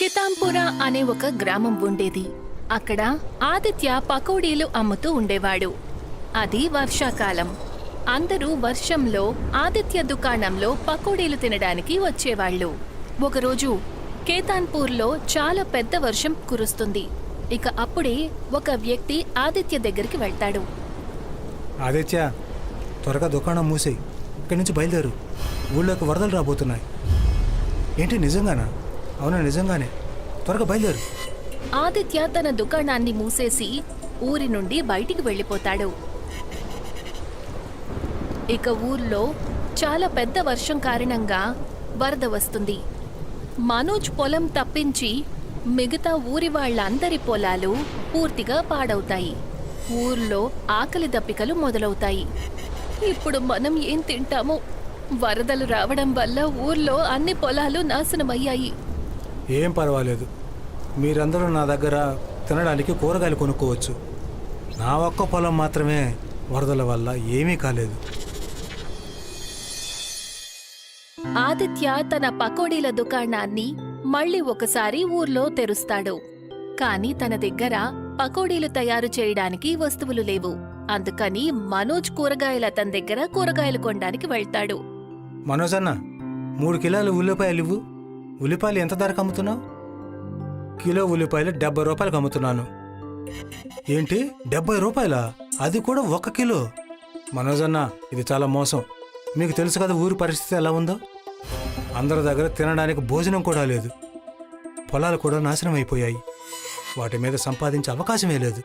కితాంపురా అనే ఒక గ్రామం ఉండేది. అక్కడ ఆదిత్య పకోడీలు అమ్ముతూ ఉండేవాడు. అది వర్షాకాలం. అందరూ వర్షంలో ఆదిత్య దుకాణంలో పకోడీలు తినడానికి వచ్చేవాళ్లు. ఒకరోజు కేతాన్పూర్లో చాలా పెద్ద వర్షం కురుస్తుంది. ఇక అప్పుడే ఒక వ్యక్తి ఆదిత్య దగ్గరికి వెళ్తాడు. ఆదిత్య, త్వరగా దుకాణం మూసేయి, ఇక్కడి నుంచి బయలుదేరు, ఊళ్ళోకి వరదలు రాబోతున్నాయి. ఏంటి, నిజంగానా? అవునా, నిజంగానే, త్వరగా బయలుదేరు. ఆదిత్య తన దుకాణాన్ని మూసేసి ఊరి నుండి బయటికి వెళ్ళిపోతాడు. ఇక ఊర్లో చాలా పెద్ద వర్షం కారణంగా వరద వస్తుంది. మనోజ్ పొలం తప్పించి మిగతా ఊరి వాళ్ళందరి పొలాలు పూర్తిగా పాడవుతాయి. ఊర్లో ఆకలి దప్పికలు మొదలవుతాయి. ఇప్పుడు మనం ఏం తింటామో? వరదలు రావడం వల్ల ఊర్లో అన్ని పొలాలు నాశనమయ్యాయి. ఏం పర్వాలేదు, మీరందరూ నా దగ్గర తినడానికి కూరగాయలు కొనుక్కోవచ్చు. నా ఒక్క పొలం మాత్రమే వరదల వల్ల ఏమీ కాలేదు. ఆదిత్య తన పకోడీల దుకాణాన్ని మళ్ళీ ఒకసారి ఊర్లో తెరుస్తాడు. కాని తన దగ్గర పకోడీలు తయారు చేయడానికి వస్తువులు లేవు. అందుకని మనోజ్ కూరగాయల అతని దగ్గర కూరగాయలు కొనడానికి వెళ్తాడు. మనోజ్ అన్న, 3 కిలోలు ఉల్లిపాయలు ఇవ్వు. ఉల్లిపాయలు ఎంత ధరకు అమ్ముతున్నావు? కిలో ఉల్లిపాయలు 70 రూపాయలకు అమ్ముతున్నాను. ఏంటి, 70 రూపాయలా? అది కూడా 1 కిలో? మనోజ్ అన్న, ఇది చాలా మోసం. మీకు తెలుసు కదా ఊరి పరిస్థితి ఎలా ఉందో. అందరి దగ్గర తినడానికి భోజనం కూడా లేదు. పొలాలు కూడా నాశనం అయిపోయాయి. వాటి మీద సంపాదించే అవకాశమే లేదు.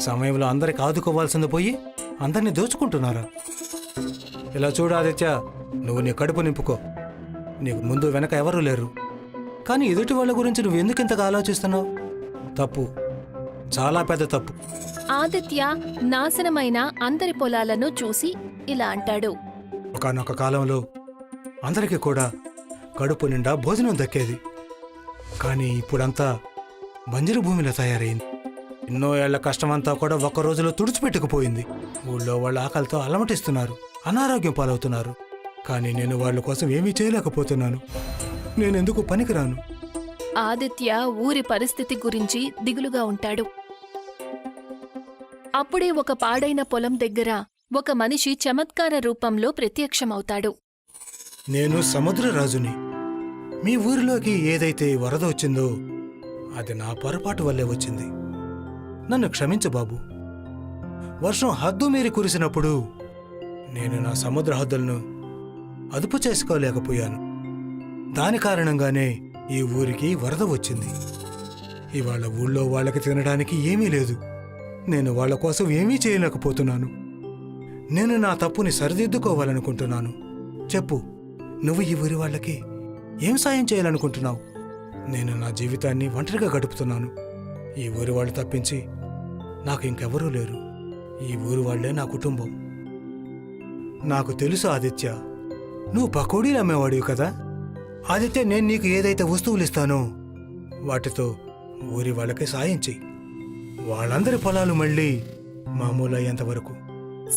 సమయంలో అందరికి ఆదుకోవాల్సింది పోయి అందరినీ దోచుకుంటున్నారా? ఇలా చూడు ఆదిత్య, నువ్వు నీ కడుపు నింపుకో. నీకు ముందు వెనక ఎవరూ లేరు. కానీ ఎదుటి వాళ్ళ గురించి నువ్వు ఎందుకు ఇంతగా ఆలోచిస్తున్నావు? తప్పు, చాలా పెద్ద తప్పు. ఆదిత్య నాశనమైన అందరి పొలాలను చూసి ఇలా అంటాడు. ఒకానొక కాలంలో అందరికీ కూడా కడుపు నిండా భోజనం దక్కేది. కానీ ఇప్పుడంతా బంజరు భూమిలో తయారైంది. ఎన్నో ఏళ్ల కష్టమంతా కూడా 1 రోజులో తుడిచిపెట్టుకుపోయింది. ఊళ్ళో వాళ్ళ ఆకలితో అలమటిస్తున్నారు, అనారోగ్యం పాలవుతున్నారు. కానీ నేను వాళ్ళ కోసం ఏమీ చేయలేకపోతున్నాను. నేనెందుకు పనికిరాను? ఆదిత్య ఊరి పరిస్థితి గురించి దిగులుగా ఉంటాడు. అప్పుడే ఒక పాడైన పొలం దగ్గర ఒక మనిషి చమత్కార రూపంలో ప్రత్యక్షమవుతాడు. నేను సముద్రరాజుని. మీ ఊరిలోకి ఏదైతే వరద వచ్చిందో అది నా పొరపాటు వల్లే వచ్చింది. నన్ను క్షమించు బాబు. వర్షం హద్దు మీరి కురిసినప్పుడు నేను నా సముద్ర హద్దులను అదుపు చేసుకోలేకపోయాను. దాని కారణంగానే ఈ ఊరికి వరద వచ్చింది. ఇవాళ ఊళ్ళో వాళ్ళకి తినడానికి ఏమీ లేదు. నేను వాళ్ళ కోసం ఏమీ చేయలేకపోతున్నాను. నేను నా తప్పుని సరిదిద్దుకోవాలనుకుంటున్నాను. చెప్పు, నువ్వు ఈ ఊరి వాళ్ళకి ఏం సాయం చేయాలనుకుంటున్నావు? నేను నా జీవితాన్ని ఒంటరిగా గడుపుతున్నాను. ఈ ఊరి వాళ్ళు తప్పించి నాకు ఇంకెవరూ లేరు. ఈ ఊరి వాళ్లే నా కుటుంబం. నాకు తెలుసు ఆదిత్య, నువ్వు పకోడీలు అమ్మేవాడివి కదా. ఆదిత్య, నేను నీకు ఏదైతే వస్తువులు ఇస్తానో వాటితో ఊరి వాళ్ళకి సాయం చెయ్యి. వాళ్ళందరి పొలాలు మళ్ళీ మామూలు అయ్యేంతవరకు.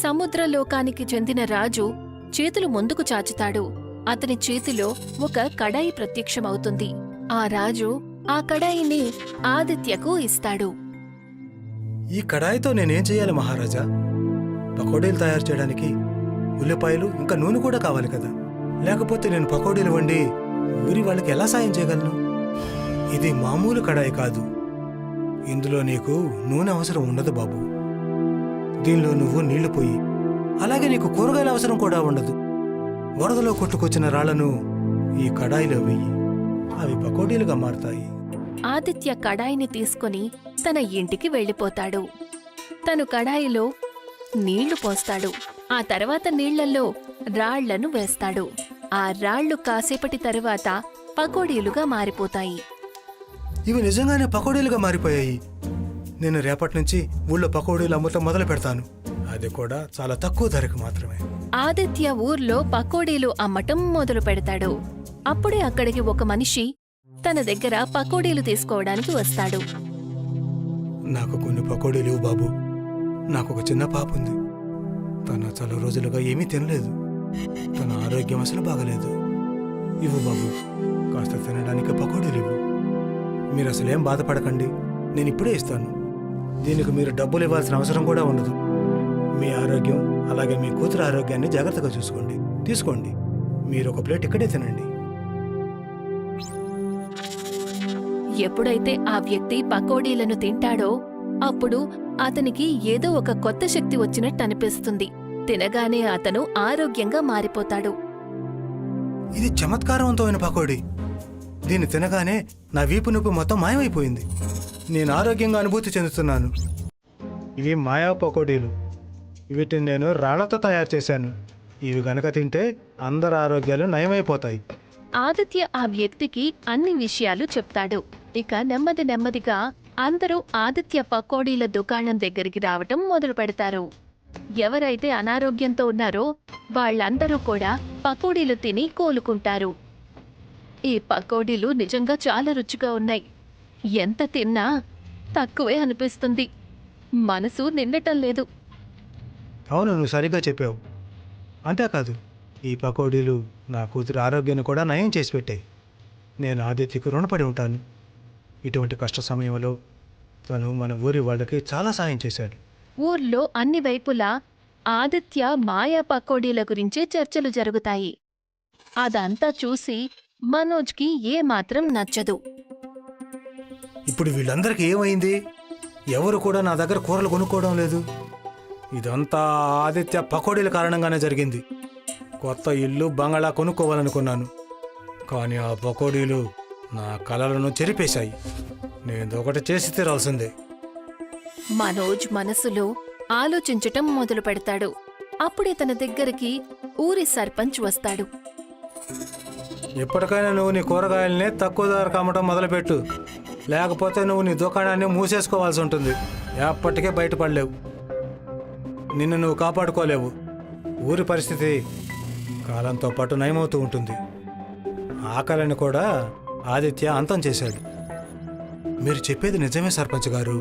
సముద్రలోకానికి చెందిన రాజు చేతులు ముందుకు చాచుతాడు. అతని చేతిలో ఒక కడాయి ప్రత్యక్షమవుతుంది. ఆ రాజు ఆ కడాయిని ఆదిత్యకు ఇస్తాడు. ఈ కడాయితో నేనేం చేయాలి మహారాజా? పకోడీలు తయారు చేయడానికి ఉల్లిపాయలు ఇంకా నూనె కూడా కావాలి కదా. లేకపోతే నేను పకోడీలు వండి ఊరి వాళ్ళకి ఎలా సాయం చేయగలను? ఇది మామూలు కడాయి కాదు. ఇందులో నీకు నూనె అవసరం ఉండదు బాబు. దీనిలో నువ్వు నీళ్లు పోయి, అలాగే నీకు కూరగాయల అవసరం కూడా ఉండదు. వరదలో కొట్టుకొచ్చిన రాళ్లను ఈ కడాయిలో వెయ్యి, అవి పకోడీలుగా మారతాయి. ఆదిత్య కడాయిని తీసుకుని తన ఇంటికి వెళ్ళిపోతాడు. తను కడాయిలో నీళ్లు పోస్తాడు. ఆ తర్వాత నీళ్లలో రాళ్లను వేస్తాడు. ఆ రాళ్లు కాసేపటి తరువాత పకోడీలుగా మారిపోతాయి. ఇవి నిజంగానే పకోడీలుగా మారిపోయాయి. నేను రేపటి నుంచి ఊళ్ళో పకోడీలు అమ్ముతాం మొదలు పెడతాను. అది కూడా చాలా తక్కువ ధరకు మాత్రమే. ఆదిత్య ఊర్లో పకోడీలు అమ్మటం మొదలు పెడతాడు. అప్పుడే అక్కడికి ఒక మనిషి తన దగ్గర పకోడీలు తీసుకోవడానికి వస్తాడు. నాకు కొన్ని పకోడీలు ఇవ్వు బాబు. నాకు ఒక చిన్న పాప ఉంది. తన చాలా రోజులుగా ఏమీ తినలేదు. తన ఆరోగ్యం అసలు బాగలేదు. ఇవ్వు బాబు, కాస్త తినడానికి పకోడీలు ఇవ్వు. మీరు అసలేం బాధపడకండి, నేను ఇప్పుడే ఇస్తాను. దీనికి మీరు డబ్బులు ఇవ్వాల్సిన అవసరం కూడా ఉండదు. మీ ఆరోగ్యం అలాగే మీ కూతురు ఆరోగ్యాన్ని జాగ్రత్తగా చూసుకోండి. తీసుకోండి, మీరు ఒక ప్లేట్ ఇక్కడే తినండి. ఎప్పుడైతే ఆ వ్యక్తి పకోడీలను తింటాడో అప్పుడు అతనికి ఏదో ఒక కొత్త శక్తి వచ్చినట్టు అనిపిస్తుంది. తినగానే అతను ఆరోగ్యంగా మారిపోతాడు. ఇది చమత్కారవంతమైన పకోడీ. దీన్ని తినగానే నా వీపు నొప్పి మొత్తం మాయమైపోయింది. నేను ఆరోగ్యంగా అనుభూతి చెందుతున్నాను. ఇవి మాయా పకోడీలు. వీటిని నేను రాళ్లతో తయారు చేశాను. ఇవి గనక తింటే అందరి ఆరోగ్యాలు నయమైపోతాయి. ఆదిత్య ఆ వ్యక్తికి అన్ని విషయాలు చెప్తాడు. ఇక నెమ్మది నెమ్మదిగా అందరూ ఆదిత్య పకోడీల దుకాణం దగ్గరికి రావటం మొదలు పెడతారు. ఎవరైతే అనారోగ్యంతో ఉన్నారో వాళ్ళందరూ కూడా పకోడీలు తిని కోలుకుంటారు. ఈ పకోడీలు నిజంగా చాలా రుచిగా ఉన్నాయి. ఎంత తిన్నా తక్కువే అనిపిస్తుంది. మనసు నిండటం లేదు. అవును, నువ్వు సరిగ్గా చెప్పావు. అంతేకాదు, ఈ పకోడీలు నా కూతురు ఆరోగ్యాన్ని కూడా నయం చేసి పెట్టాయి. నేను ఆదిత్యకు రుణపడి ఉంటాను. ఇటువంటి కష్ట సమయంలో తను మన ఊరి వాళ్ళకి చాలా సాయం చేశాడు. ఊర్లో అన్ని వైపులా ఆదిత్య మాయా పకోడీల గురించే చర్చలు జరుగుతాయి. అదంతా చూసి మనోజ్కి ఏమాత్రం నచ్చదు. ఇప్పుడు వీళ్ళందరికీ ఏమైంది? ఎవరు కూడా నా దగ్గర కూరలు కొనుక్కోవడం లేదు. ఇదంతా ఆదిత్య పకోడీల కారణంగానే జరిగింది. కొత్త ఇల్లు బంగాళా కొనుక్కోవాలనుకున్నాను, కానీ ఆ పకోడీలు నా కలలను చెరిపేశాయి. నేను ఒకటి చేసి తీరాల్సిందే. మనోజ్ మనసులో ఆలోచించటం మొదలు పెడతాడు. అప్పుడే తన దగ్గరికి ఊరి సర్పంచ్ వస్తాడు. ఎప్పటికైనా నువ్వు నీ కూరగాయలనే తక్కువ ధరకు అమ్మటం మొదలుపెట్టు, లేకపోతే నువ్వు నీ దుకాణాన్ని మూసేసుకోవాల్సి ఉంటుంది. ఎప్పటికే బయటపడలేవు. నిన్ను నువ్వు కాపాడుకోలేవు. ఊరి పరిస్థితి కాలంతో పాటు నయమవుతూ ఉంటుంది. ఆకలిని కూడా ఆదిత్య అంతం చేశాడు. మీరు చెప్పేది నిజమే సర్పంచ్ గారు,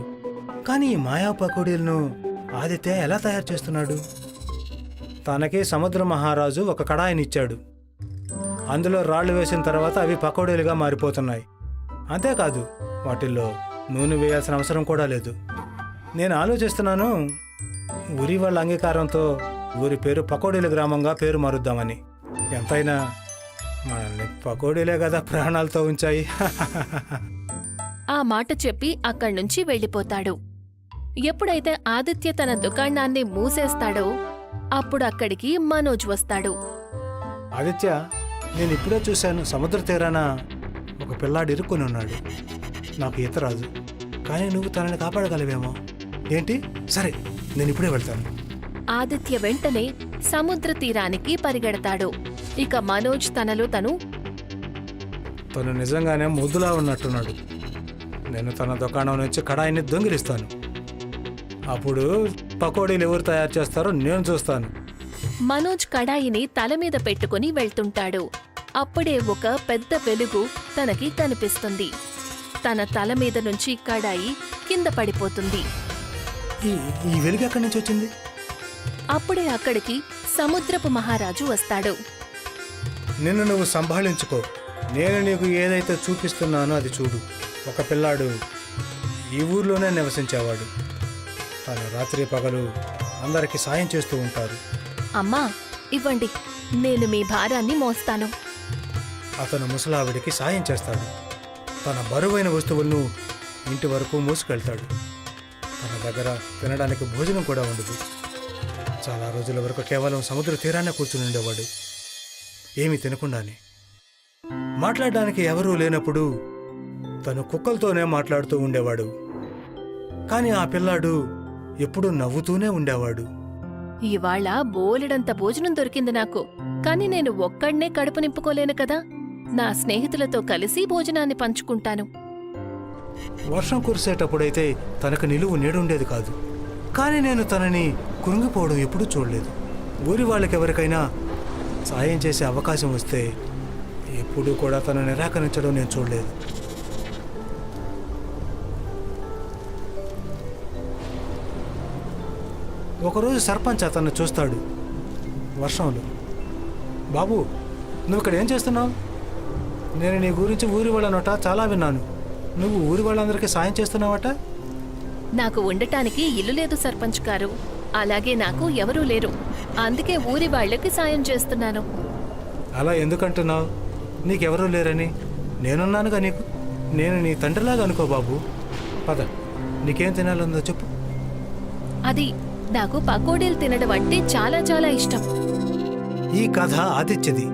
కానీ ఈ మాయా పకోడీలను ఆదిత్య ఎలా తయారు చేస్తున్నాడు? తనకి సముద్ర మహారాజు ఒక కడాయినిచ్చాడు. అందులో రాళ్లు వేసిన తర్వాత అవి పకోడీలుగా మారిపోతున్నాయి. అంతేకాదు, వాటిల్లో నూనె వేయాల్సిన అవసరం కూడా లేదు. నేను ఆలోచిస్తున్నాను, ఊరి వాళ్ళ అంగీకారంతో ఊరి పేరు పకోడీల గ్రామంగా పేరు మారుద్దామని. ఎంతైనా మనల్ని పకోడీలే కదా ప్రాణాలతో ఉంచాయి. ఆ మాట చెప్పి అక్కడ్నుంచి వెళ్ళిపోతాడు. ఎప్పుడైతే ఆదిత్య తన దుకాణాన్ని మూసేస్తాడో అప్పుడు అక్కడికి మనోజ్ వస్తాడు. ఆదిత్య, నేను ఇప్పుడే చూశాను, సముద్ర తీరాన ఒక పిల్లాడు ఇరుక్కుని ఉన్నాడు. నాకు ఈత రాదు, కానీ నువ్వు తనని కాపాడగలవేమో. ఏంటి? సరే, నేను ఇప్పుడే వెళ్తాను. ఆదిత్య వెంటనే సముద్ర తీరానికి పరిగెడతాడు. ఇక మనోజ్ తనలో తను నిజంగానే ముద్దులా ఉన్నట్టున్నాడు. నేను తన దుకాణం నుంచి కడాయిని దొంగిలిస్తాను. అప్పుడు పకోడీలు ఎవరు తయారు చేస్తారో నేను చూస్తాను. మనోజ్ కడాయిని తల మీద పెట్టుకుని వెళ్తుంటాడు. అప్పుడే ఒక పెద్ద వెలుగు తనకి కనిపిస్తుంది. తన తల మీద నుంచి కడాయి కింద పడిపోతుంది. ఈ వెలుగు ఎక్కడి నుంచి వచ్చింది? అప్పుడే అక్కడికి సముద్రపు మహారాజు వస్తాడు. నిన్ను నువ్వు సంభాళించుకో. నేను నీకు ఏదైతే చూపిస్తున్నానో అది చూడు. ఒక పిల్లాడు ఈ ఊర్లోనే నివసించేవాడు. తను రాత్రి పగలు అందరికీ సాయం చేస్తూ ఉంటారు. అమ్మా, ఇవ్వండి, నేను మీ భారాన్ని మోస్తాను. అతను ముసలావిడికి సాయం చేస్తాడు. తన బరువైన వస్తువులను ఇంటి వరకు మోసుకెళ్తాడు. తన దగ్గర తినడానికి భోజనం కూడా ఉండదు. చాలా రోజుల వరకు కేవలం సముద్ర తీరాన్ని కూర్చుని ఉండేవాడు, ఏమీ తినకుండానే. మాట్లాడడానికి ఎవరూ లేనప్పుడు తను కుక్కలతోనే మాట్లాడుతూ ఉండేవాడు. కానీ ఆ పిల్లాడు ఎప్పుడూ నవ్వుతూనే ఉండేవాడు. ఇవాళ బోలెడంత భోజనం దొరికింది నాకు, కానీ నేను ఒక్కడ్నే కడుపు నింపుకోలేను కదా. నా స్నేహితులతో కలిసి భోజనాన్ని పంచుకుంటాను. వర్షం కురిసేటప్పుడైతే తనకు నిలువు నీడుండేది కాదు. కానీ నేను తనని కృంగిపోవడం ఎప్పుడూ చూడలేదు. ఊరి వాళ్ళకెవరికైనా సాయం చేసే అవకాశం వస్తే ఎప్పుడూ కూడా తను నిరాకరించడం నేను చూడలేదు. ఒకరోజు సర్పంచ్ అతన్ని చూస్తాడు వర్షంలో. బాబు, నువ్వు ఇక్కడ ఏం చేస్తున్నావు? నేను నీ గురించి ఊరి వాళ్ళ నోట చాలా విన్నాను. నువ్వు ఊరి వాళ్ళందరికీ సాయం చేస్తున్నావట? నాకు ఉండటానికి ఇల్లు లేదు సర్పంచ్ గారు. అలాగే నాకు ఎవరూ లేరు. అందుకే ఊరి వాళ్ళకి సాయం చేస్తున్నాను. అలా ఎందుకంటున్నావు? నీకెవరూ లేరని. నేనున్నానుగా నీకు. నేను నీ తండ్రిలాగా అనుకో బాబు. పద, నీకేం తినాలందో చెప్పు. అది నాకు పకోడీలు తినడం అంటే చాలా చాలా ఇష్టం. ఈ కథ ఆదిత్యది.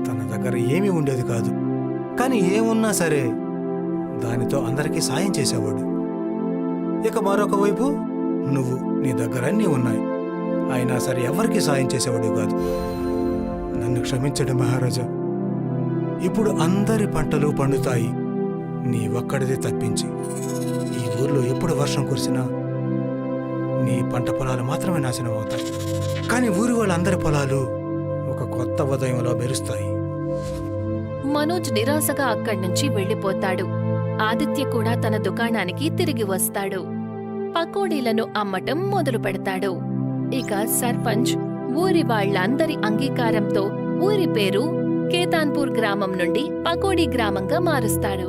తన దగ్గర ఏమీ ఉండేది కాదు, కానీ ఏమున్నా సరే దానితో అందరికీ సాయం చేసేవాడు. ఇక మరొక వైపు నువ్వు, నీ దగ్గర అన్నీ ఉన్నాయి, అయినా సరే ఎవరికీ సాయం చేసేవాడు కాదు. నన్ను క్షమించడు మహారాజా. ఇప్పుడు అందరి పంటలు పండుతాయి, నీ ఒక్కడిదే తప్పించి. ఈ ఊర్లో ఎప్పుడు వర్షం కురిసినా నీ పంట పొలాలు మాత్రమే నాశనం అవుతాయి, కానీ ఊరి వాళ్ళందరి పొలాలు ఒక కొత్త ఉదయంలో మెరుస్తాయి. మనోజ్ నిరాశగా అక్కడి నుంచి వెళ్ళిపోతాడు. ఆదిత్య కూడా తన దుకాణానికి తిరిగి వస్తాడు. పకోడీలను అమ్మటం మొదలు పెడతాడు. ఇక సర్పంచ్ ఊరి వాళ్ళందరి అంగీకారంతో ఊరి పేరు కేతాన్పూర్ గ్రామం నుండి పకోడీ గ్రామంగా మారుస్తాడు.